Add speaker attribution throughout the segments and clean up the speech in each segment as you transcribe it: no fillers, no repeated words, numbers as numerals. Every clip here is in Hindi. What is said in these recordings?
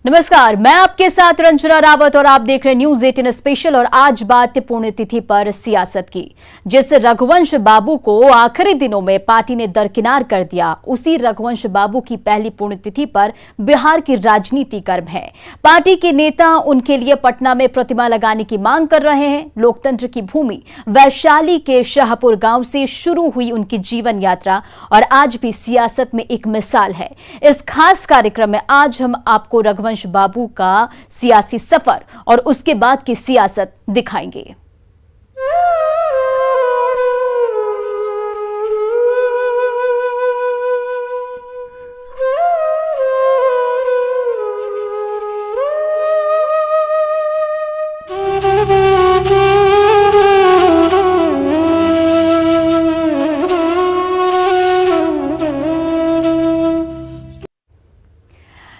Speaker 1: नमस्कार, मैं आपके साथ रंजना रावत और आप देख रहे न्यूज 18 स्पेशल। और आज बात पुण्यतिथि पर सियासत की। जिस रघुवंश बाबू को आखिरी दिनों में पार्टी ने दरकिनार कर दिया, उसी रघुवंश बाबू की पहली पुण्यतिथि पर बिहार की राजनीति गर्म है। पार्टी के नेता उनके लिए पटना में प्रतिमा लगाने की मांग कर रहे हैं। लोकतंत्र की भूमि वैशाली के शाहपुर गांव से शुरू हुई उनकी जीवन यात्रा और आज भी सियासत में एक मिसाल है। इस खास कार्यक्रम में आज हम आपको रघुवंश बाबू का सियासी सफर और उसके बाद की सियासत दिखाएंगे।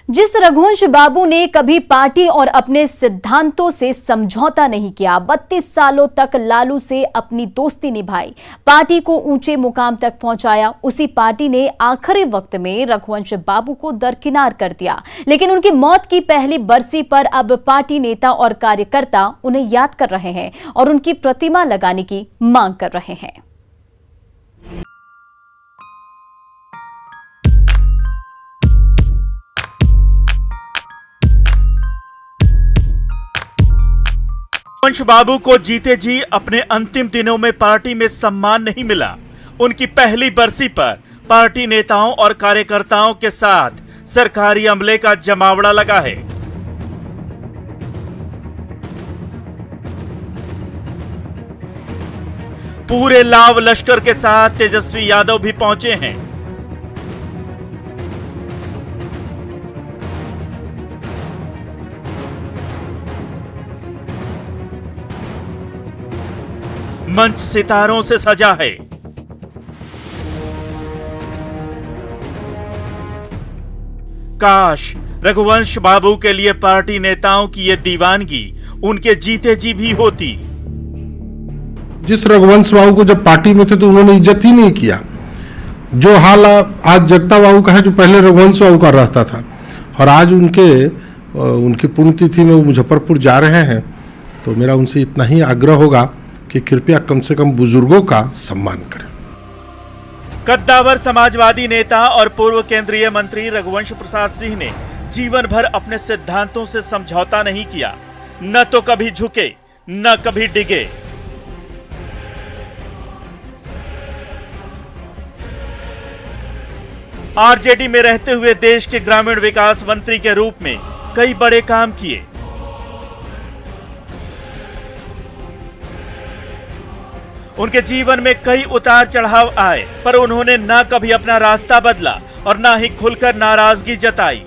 Speaker 1: जिस रघुवंश बाबू ने कभी पार्टी और अपने सिद्धांतों से समझौता नहीं किया, 32 सालों तक लालू से अपनी दोस्ती निभाई, पार्टी को ऊंचे मुकाम तक पहुंचाया, उसी पार्टी ने आखिरी वक्त में रघुवंश बाबू को दरकिनार कर दिया। लेकिन उनकी मौत की पहली बरसी पर अब पार्टी नेता और कार्यकर्ता उन्हें याद कर रहे हैं और उनकी प्रतिमा लगाने की मांग कर रहे हैं।
Speaker 2: रघुवंश बाबू को जीते जी अपने अंतिम दिनों में पार्टी में सम्मान नहीं मिला। उनकी पहली बरसी पर पार्टी नेताओं और कार्यकर्ताओं के साथ सरकारी अमले का जमावड़ा लगा है। पूरे लाव लश्कर के साथ तेजस्वी यादव भी पहुंचे हैं। मंच सितारों से सजा है। काश रघुवंश बाबू के लिए पार्टी नेताओं की ये दीवानगी उनके जीते जी भी होती।
Speaker 3: जिस रघुवंश बाबू को जब पार्टी में थे तो उन्होंने इज्जत ही नहीं किया। जो हाल आज जगता बाबू का है, जो पहले रघुवंश बाबू का रहता था, और आज उनकी पुण्यतिथि में वो मुजफ्फरपुर जा रहे हैं, तो मेरा उनसे इतना ही आग्रह होगा कि कृपया कम से कम बुजुर्गों का सम्मान करें।
Speaker 2: कद्दावर समाजवादी नेता और पूर्व केंद्रीय मंत्री रघुवंश प्रसाद सिंह ने जीवन भर अपने सिद्धांतों से समझौता नहीं किया। न तो कभी झुके, न कभी डिगे। आरजेडी में रहते हुए देश के ग्रामीण विकास मंत्री के रूप में कई बड़े काम किए। उनके जीवन में कई उतार चढ़ाव आए, पर उन्होंने न कभी अपना रास्ता बदला और न ही खुलकर नाराजगी जताई।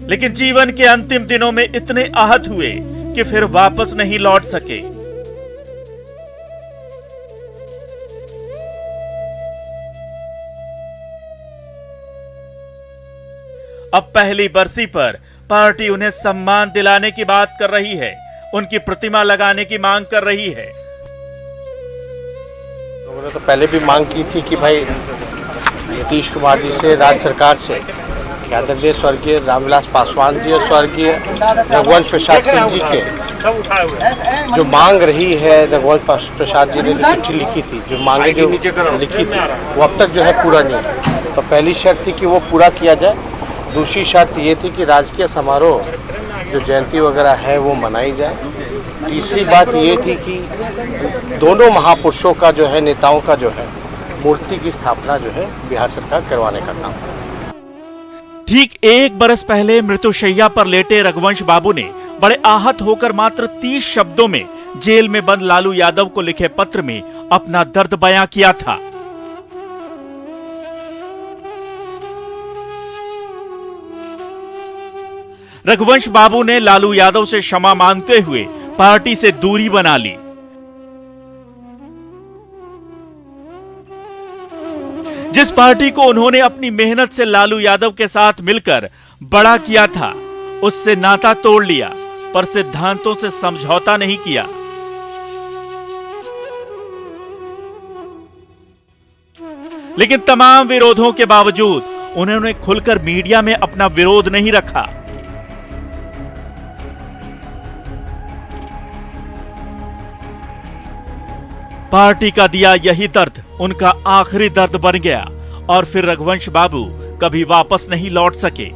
Speaker 2: लेकिन जीवन के अंतिम दिनों में इतने आहत हुए कि फिर वापस नहीं लौट सके। अब पहली बरसी पर पार्टी उन्हें सम्मान दिलाने की बात कर रही है, उनकी प्रतिमा लगाने की मांग कर रही है।
Speaker 4: लोगों ने तो पहले भी मांग की थी कि भाई नीतीश कुमार जी से, राज्य सरकार से, आदरणीय स्वर्गीय रामविलास पासवान जी और स्वर्गीय रघुवंश प्रसाद सिंह जी के जो मांग रही है, रघुवंश प्रसाद जी ने जो चिट्ठी लिखी थी, जो मांगे जो लिखी थी, वो अब तक जो है पूरा नहीं। तो पहली शर्त थी कि वो पूरा किया जाए। दूसरी शर्त ये थी कि राजकीय समारोह जो जयंती वगैरह है वो मनाई जाए। तीसरी बात ये थी कि दोनों महापुरुषों का जो है, नेताओं का जो है, मूर्ति की स्थापना जो है बिहार सरकार करवाने का काम।
Speaker 2: ठीक एक बरस पहले मृत्युशैया पर लेटे रघुवंश बाबू ने बड़े आहत होकर मात्र 30 शब्दों में जेल में बंद लालू यादव को लिखे पत्र में अपना दर्द बयां किया था। रघुवंश बाबू ने लालू यादव से क्षमा मांगते हुए पार्टी से दूरी बना ली। जिस पार्टी को उन्होंने अपनी मेहनत से लालू यादव के साथ मिलकर बड़ा किया था, उससे नाता तोड़ लिया, पर सिद्धांतों से समझौता नहीं किया। लेकिन तमाम विरोधों के बावजूद उन्होंने खुलकर मीडिया में अपना विरोध नहीं रखा। पार्टी का दिया यही दर्द उनका आखिरी दर्द बन गया और फिर रघुवंश बाबू कभी वापस नहीं लौट सके।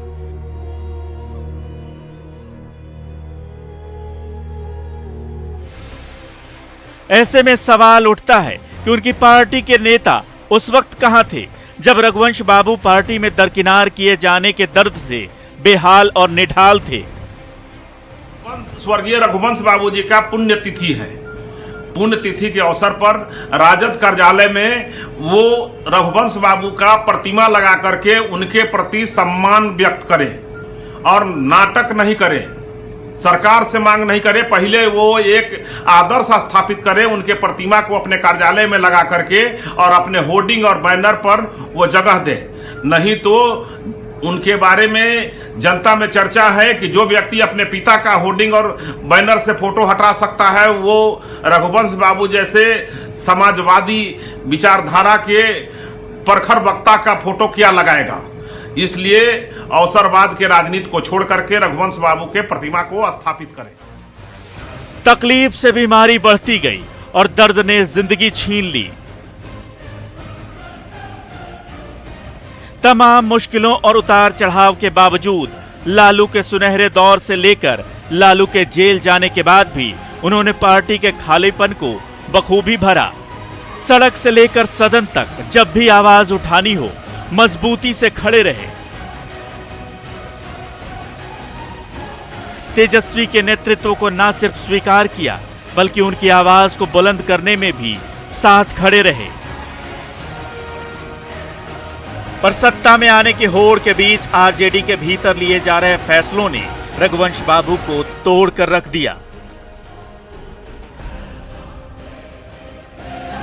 Speaker 2: ऐसे में सवाल उठता है कि उनकी पार्टी के नेता उस वक्त कहां थे जब रघुवंश बाबू पार्टी में दरकिनार किए जाने के दर्द से बेहाल और निढाल थे।
Speaker 5: स्वर्गीय रघुवंश बाबू जी का पुण्यतिथि है। पुण्यतिथि के अवसर पर राजद कार्यालय में वो रघुवंश बाबू का प्रतिमा लगा करके उनके प्रति सम्मान व्यक्त करें और नाटक नहीं करें, सरकार से मांग नहीं करे, पहले वो एक आदर्श स्थापित करे, उनके प्रतिमा को अपने कार्यालय में लगा करके और अपने होर्डिंग और बैनर पर वो जगह दे। नहीं तो उनके बारे में जनता में चर्चा है कि जो व्यक्ति अपने पिता का होर्डिंग और बैनर से फोटो हटा सकता है वो रघुवंश बाबू जैसे समाजवादी विचारधारा के प्रखर वक्ता का फोटो क्या लगाएगा। इसलिए अवसरवाद के राजनीति को छोड़ करके रघुवंश बाबू के प्रतिमा को स्थापित करें।
Speaker 2: तकलीफ से बीमारी बढ़ती गई और दर्द ने जिंदगी छीन ली। तमाम मुश्किलों और उतार चढ़ाव के बावजूद लालू के सुनहरे दौर से लेकर लालू के जेल जाने के बाद भी उन्होंने पार्टी के खालीपन को बखूबी भरा। सड़क से लेकर सदन तक जब भी आवाज उठानी हो मजबूती से खड़े रहे। तेजस्वी के नेतृत्व को न सिर्फ स्वीकार किया बल्कि उनकी आवाज को बुलंद करने में भी साथ खड़े रहे। पर सत्ता में आने की होड़ के बीच आरजेडी के भीतर लिए जा रहे फैसलों ने रघुवंश बाबू को तोड़कर रख दिया।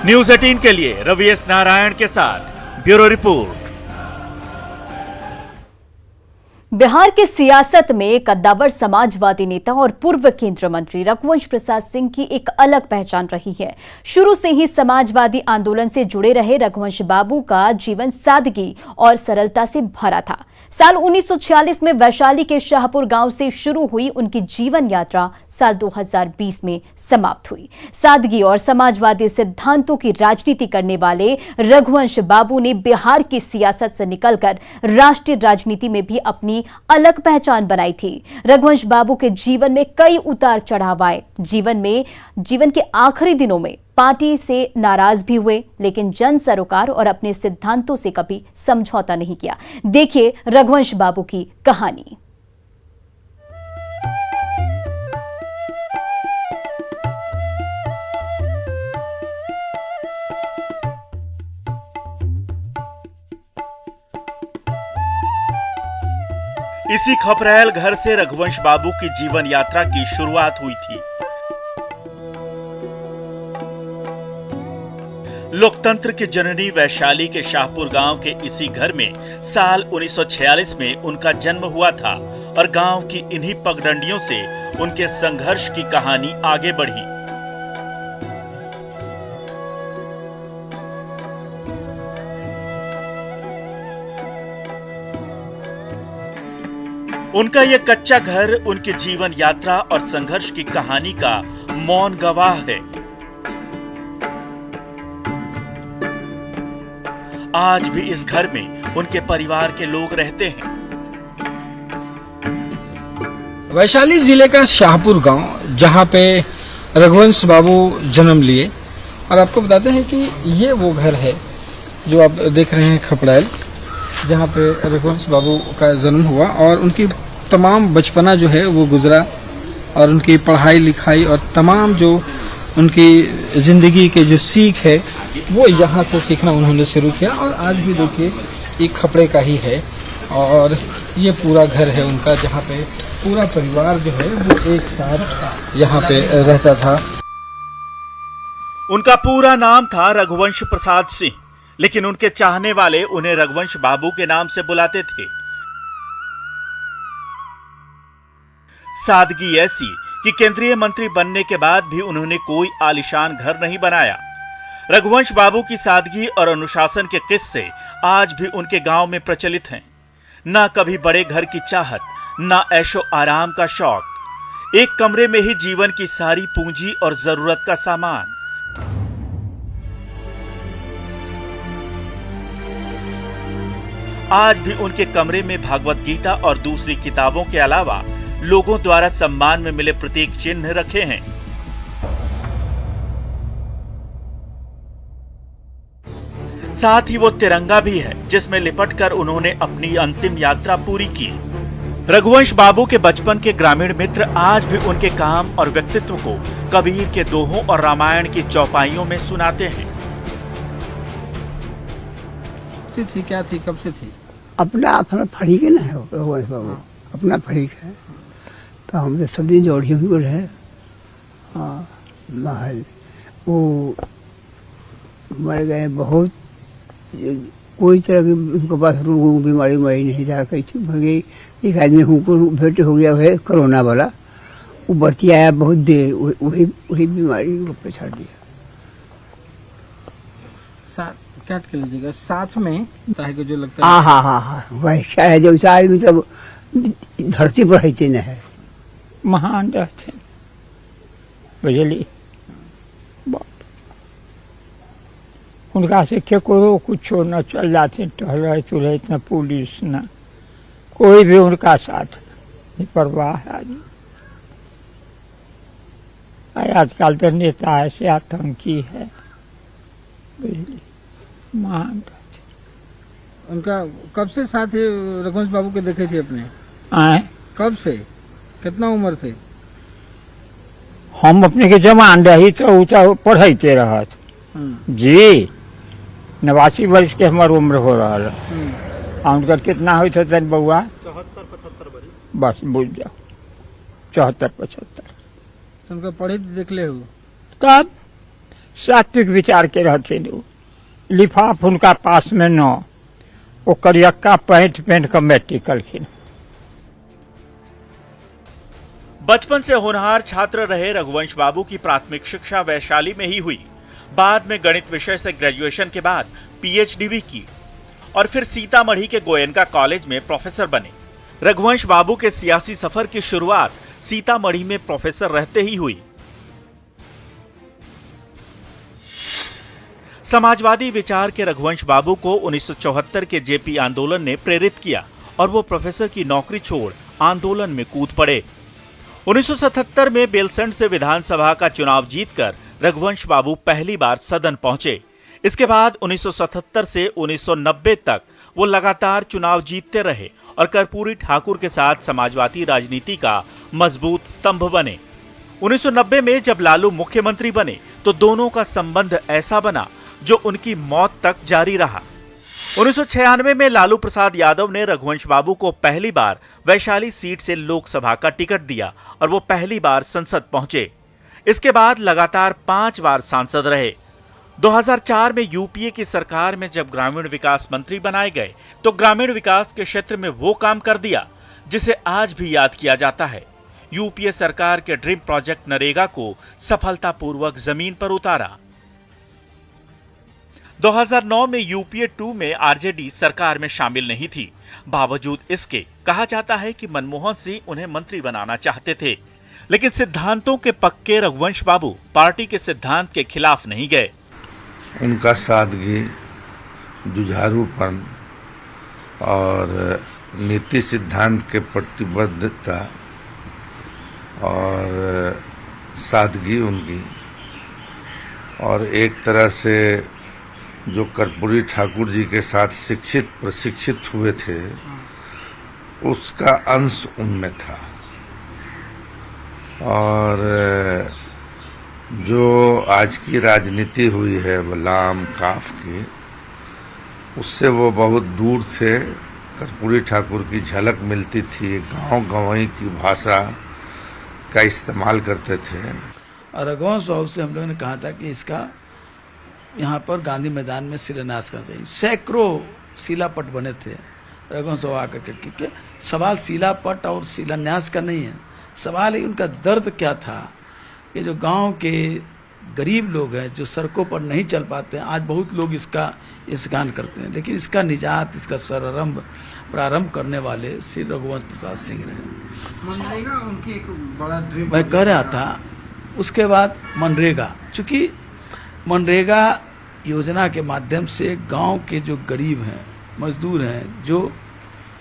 Speaker 2: न्यूज़ 18 के लिए रवि एस नारायण के साथ ब्यूरो रिपोर्ट।
Speaker 1: बिहार की सियासत में कद्दावर समाजवादी नेता और पूर्व केंद्रीय मंत्री रघुवंश प्रसाद सिंह की एक अलग पहचान रही है। शुरू से ही समाजवादी आंदोलन से जुड़े रहे रघुवंश बाबू का जीवन सादगी और सरलता से भरा था। साल 1946 में वैशाली के शाहपुर गांव से शुरू हुई उनकी जीवन यात्रा साल 2020 में समाप्त हुई। सादगी और समाजवादी सिद्धांतों की राजनीति करने वाले रघुवंश बाबू ने बिहार की सियासत से निकलकर राष्ट्रीय राजनीति में भी अपनी अलग पहचान बनाई थी। रघुवंश बाबू के जीवन में कई उतार चढ़ाव आए। जीवन के आखिरी दिनों में पार्टी से नाराज भी हुए, लेकिन जन सरोकार और अपने सिद्धांतों से कभी समझौता नहीं किया। देखिए रघुवंश बाबू की कहानी।
Speaker 2: इसी खपरेल घर से रघुवंश बाबू की जीवन यात्रा की शुरुआत हुई थी। लोकतंत्र की जननी वैशाली के शाहपुर गांव के इसी घर में साल 1946 में उनका जन्म हुआ था और गांव की इन्हीं पगडंडियों से उनके संघर्ष की कहानी आगे बढ़ी। उनका यह कच्चा घर उनके जीवन यात्रा और संघर्ष की कहानी का मौन गवाह है। आज भी इस घर में उनके परिवार के लोग रहते हैं।
Speaker 6: वैशाली जिले का शाहपुर गांव, जहां पे रघुवंश बाबू जन्म लिए, और आपको बताते हैं कि ये वो घर है जो आप देख रहे हैं, खपड़ैल, जहां पे रघुवंश बाबू का जन्म हुआ और उनकी तमाम बचपना जो है वो गुजरा और उनकी पढ़ाई लिखाई और तमाम जो उनकी जिंदगी के जो सीख है वो यहाँ से सीखना उन्होंने शुरू किया। और आज भी देखिए एक खपड़े का ही है और ये पूरा घर है उनका, जहाँ पे पूरा परिवार जो है वो एक साथ यहाँ पे रहता था।
Speaker 2: उनका पूरा नाम था रघुवंश प्रसाद सिंह, लेकिन उनके चाहने वाले उन्हें रघुवंश बाबू के नाम से बुलाते थे। सादगी ऐसी कि केंद्रीय मंत्री बनने के बाद भी उन्होंने कोई आलीशान घर नहीं बनाया। रघुवंश बाबू की सादगी और अनुशासन के किस्से आज भी उनके गांव में प्रचलित हैं। ना कभी बड़े घर की चाहत, ना ऐशो आराम का शौक, एक कमरे में ही जीवन की सारी पूंजी और जरूरत का सामान। आज भी उनके कमरे में भागवत गीता और दूसरी किताबों के अलावा लोगों द्वारा सम्मान में मिले प्रतीक चिन्ह रखे हैं। साथ ही वो तिरंगा भी है जिसमें लिपटकर उन्होंने अपनी अंतिम यात्रा पूरी की। रघुवंश बाबू के बचपन के ग्रामीण मित्र आज भी उनके काम और व्यक्तित्व को कबीर के दोहों और रामायण की चौपाइयों में सुनाते हैं।
Speaker 6: थी क्या थी, कब से थी?
Speaker 7: अपना फरीक है ना, रघुवंश बाबू अपना फरीक है, तो हम तो सब दिन जोड़ी हुई रहे। हाँ, महल वो मर गए, बहुत कोई तरह की उनके पास रोग बीमारी उमारी नहीं जा कही थी। भगे एक आदमी हमको भेंट हो गया है कोरोना वाला, वो बची आया बहुत देर, वही बीमारी रूप पे छाड़ दिया।
Speaker 6: क्या कह लीजिएगा साथ में ताकि जो लगता है
Speaker 7: हाँ वही क्या है, जो आदमी सब धरती पर रहते न है,
Speaker 8: महान रहते बुझली। उनका से केकरो कुछो न चल जाते, टहल चुले न पुलिस न कोई भी उनका साथ नहीं, परवाह आदमी। आजकल तो नेता ऐसे आतंकी है, बुझली। महान
Speaker 6: उनका कब से साथ रघुवंश बाबू के देखे थे अपने?
Speaker 8: आए
Speaker 6: कब से, कितना उम्र से?
Speaker 8: हम अपने के जमान रही तो ऊंचा पढ़ते रहत जी। 89 वर्ष के हमार उम्र हो रहा है। उनका कितना हो तन बउआ?
Speaker 6: 74-75
Speaker 8: बस बुझ जाओ, 74-75।
Speaker 6: उनका पढ़े देख ले हो
Speaker 8: तब सात्विक विचार के रहते थे। लिफाफ उनका पास में न, वो करियक्का पैंट पहन कर मेट्रिक खिन।
Speaker 2: बचपन से होनहार छात्र रहे रघुवंश बाबू की प्राथमिक शिक्षा वैशाली में ही हुई। बाद में गणित विषय से ग्रेजुएशन के बाद पीएचडी भी की और फिर सीतामढ़ी के गोयनका कॉलेज में प्रोफेसर बने। रघुवंश बाबू के सियासी सफर की शुरुआत सीतामढ़ी में प्रोफेसर रहते ही हुई। समाजवादी विचार के रघुवंश बाबू को 1974 के जेपी आंदोलन ने प्रेरित किया और वो प्रोफेसर की नौकरी छोड़ आंदोलन में कूद पड़े। 1977 में बेलसंड से विधानसभा का चुनाव जीतकर रघुवंश बाबू पहली बार सदन पहुंचे। इसके बाद 1977 से 1990 तक वो लगातार चुनाव जीतते रहे और कर्पूरी ठाकुर के साथ समाजवादी राजनीति का मजबूत स्तंभ बने। 1990 में जब लालू मुख्यमंत्री बने तो दोनों का संबंध ऐसा बना जो उनकी मौत तक जारी रहा। 1996 में लालू प्रसाद यादव ने रघुवंश बाबू को पहली बार वैशाली सीट से लोकसभा का टिकट दिया और वो पहली बार संसद पहुंचे। इसके बाद लगातार 5 बार सांसद रहे। 2004 में यूपीए की सरकार में जब ग्रामीण विकास मंत्री बनाए गए तो ग्रामीण विकास के क्षेत्र में वो काम कर दिया जिसे आज भी याद किया जाता है। यूपीए सरकार के ड्रीम प्रोजेक्ट नरेगा को सफलतापूर्वक जमीन पर उतारा। 2009 में यूपीए 2 में आरजेडी सरकार में शामिल नहीं थी। बावजूद इसके कहा जाता है कि मनमोहन सिंह उन्हें मंत्री बनाना चाहते थे, लेकिन सिद्धांतों के पक्के रघुवंश बाबू पार्टी के सिद्धांत के खिलाफ नहीं गए।
Speaker 9: उनका सादगी, जुझारूपन और नीति सिद्धांत के प्रतिबद्धता और सादगी उनकी, और एक तरह से जो कर्पूरी ठाकुर जी के साथ शिक्षित प्रशिक्षित हुए थे उसका अंश उनमें था। और जो आज की राजनीति हुई है लाम काफ की, उससे वो बहुत दूर थे। कर्पूरी ठाकुर की झलक मिलती थी, गांव गंवई की भाषा का इस्तेमाल करते थे।
Speaker 10: और रघुवंश बाबू से हम लोगों ने कहा था कि इसका यहाँ पर गांधी मैदान में शिलान्यास करना चाहिए। सैकड़ों शिलापट बने थे रघुवंश बाबू आकर के, क्योंकि सवाल शिलापट और शिलान्यास का नहीं है, सवाल है उनका दर्द क्या था कि जो गांव के गरीब लोग हैं जो सड़कों पर नहीं चल पाते हैं, आज बहुत लोग इसका इसगान करते हैं, लेकिन इसका निजात, इसका प्रारंभ करने वाले श्री रघुवंश प्रसाद सिंह रहे।
Speaker 6: मनरेगा उनकी एक बड़ा ड्रीम।
Speaker 10: मैं कह रहा था उसके बाद मनरेगा, चूंकि मनरेगा योजना के माध्यम से गांव के जो गरीब हैं, मजदूर हैं, जो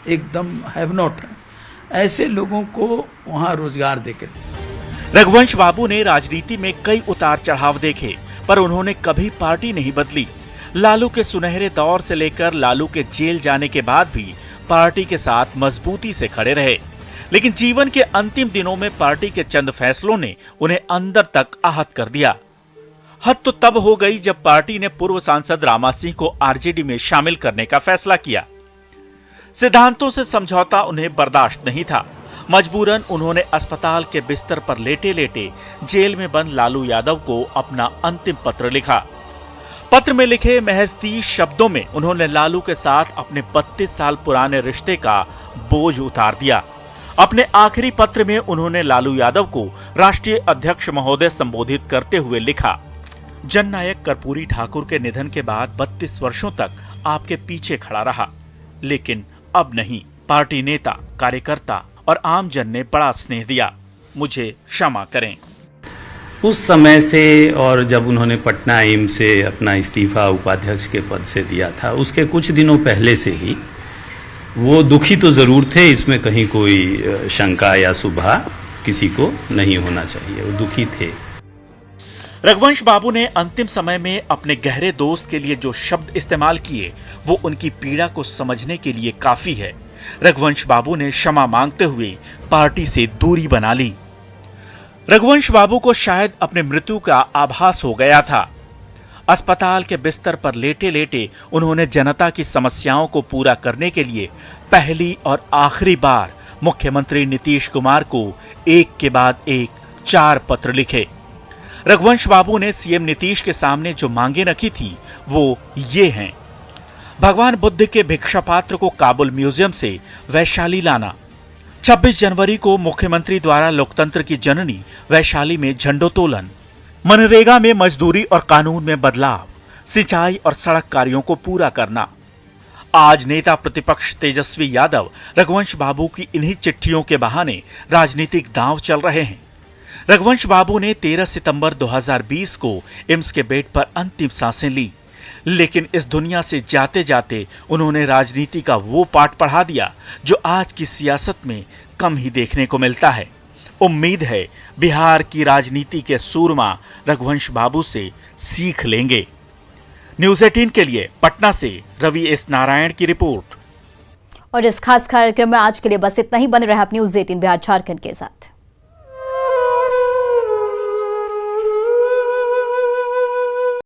Speaker 10: एकदम हैव नॉट हैं, ऐसे लोगों को वहां रोजगार देकर।
Speaker 2: रघुवंश बाबू ने राजनीति में कई उतार चढ़ाव देखे, पर उन्होंने कभी पार्टी नहीं बदली। लालू के सुनहरे दौर से लेकर लालू के जेल जाने के बाद भी पार्टी के साथ मजबूती से खड़े रहे, लेकिन जीवन के अंतिम दिनों में पार्टी के चंद फैसलों ने उन्हें अंदर तक आहत कर दिया। हद तो तब हो गई जब पार्टी ने पूर्व सांसद रामा सिंह को आरजेडी में शामिल करने का फैसला किया। सिद्धांतों से समझौता उन्हें बर्दाश्त नहीं था। मजबूरन उन्होंने अस्पताल के बिस्तर पर लेटे लेटे जेल में बंद लालू यादव को अपना अंतिम पत्र लिखा। पत्र में लिखे महज 30 शब्दों में उन्होंने लालू के साथ अपने 32 साल पुराने रिश्ते का बोझ उतार दिया। अपने आखिरी पत्र में उन्होंने लालू यादव को राष्ट्रीय अध्यक्ष महोदय संबोधित करते हुए लिखा, जननायक कर्पूरी ठाकुर के निधन के बाद 32 वर्षों तक आपके पीछे खड़ा रहा, लेकिन अब नहीं। पार्टी नेता, कार्यकर्ता और आम जन ने बड़ा स्नेह दिया, मुझे क्षमा करें।
Speaker 11: उस समय से और जब उन्होंने पटना एम्स से अपना इस्तीफा उपाध्यक्ष के पद से दिया था, उसके कुछ दिनों पहले से ही वो दुखी तो जरूर थे, इसमें कहीं कोई शंका या शुभा किसी को नहीं होना चाहिए, वो दुखी थे।
Speaker 2: रघुवंश बाबू ने अंतिम समय में अपने गहरे दोस्त के लिए जो शब्द इस्तेमाल किए वो उनकी पीड़ा को समझने के लिए काफी है। रघुवंश बाबू ने क्षमा मांगते हुए पार्टी से दूरी बना ली। रघुवंश बाबू को शायद अपने मृत्यु का आभास हो गया था। अस्पताल के बिस्तर पर लेटे लेटे उन्होंने जनता की समस्याओं को पूरा करने के लिए पहली और आखिरी बार मुख्यमंत्री नीतीश कुमार को एक के बाद एक 4 पत्र लिखे। रघुवंश बाबू ने सीएम नीतीश के सामने जो मांगे रखी थी वो ये हैं: भगवान बुद्ध के भिक्षा पात्र को काबुल म्यूजियम से वैशाली लाना, 26 जनवरी को मुख्यमंत्री द्वारा लोकतंत्र की जननी वैशाली में झंडोत्तोलन, मनरेगा में मजदूरी और कानून में बदलाव, सिंचाई और सड़क कार्यों को पूरा करना। आज नेता प्रतिपक्ष तेजस्वी यादव रघुवंश बाबू की इन्हीं चिट्ठियों के बहाने राजनीतिक दांव चल रहे हैं। रघुवंश बाबू ने 13 सितंबर 2020 को एम्स के बेड पर अंतिम सांसें ली, लेकिन इस दुनिया से जाते जाते उन्होंने राजनीति का वो पाठ पढ़ा दिया जो आज की सियासत में कम ही देखने को मिलता है। उम्मीद है बिहार की राजनीति के सूरमा रघुवंश बाबू से सीख लेंगे। न्यूज़ 18 के लिए पटना से रवि एस नारायण की रिपोर्ट।
Speaker 1: और इस खास कार्यक्रम में आज के लिए बस इतना ही। बने रहे आप न्यूज़ 18 बिहार झारखंड के साथ।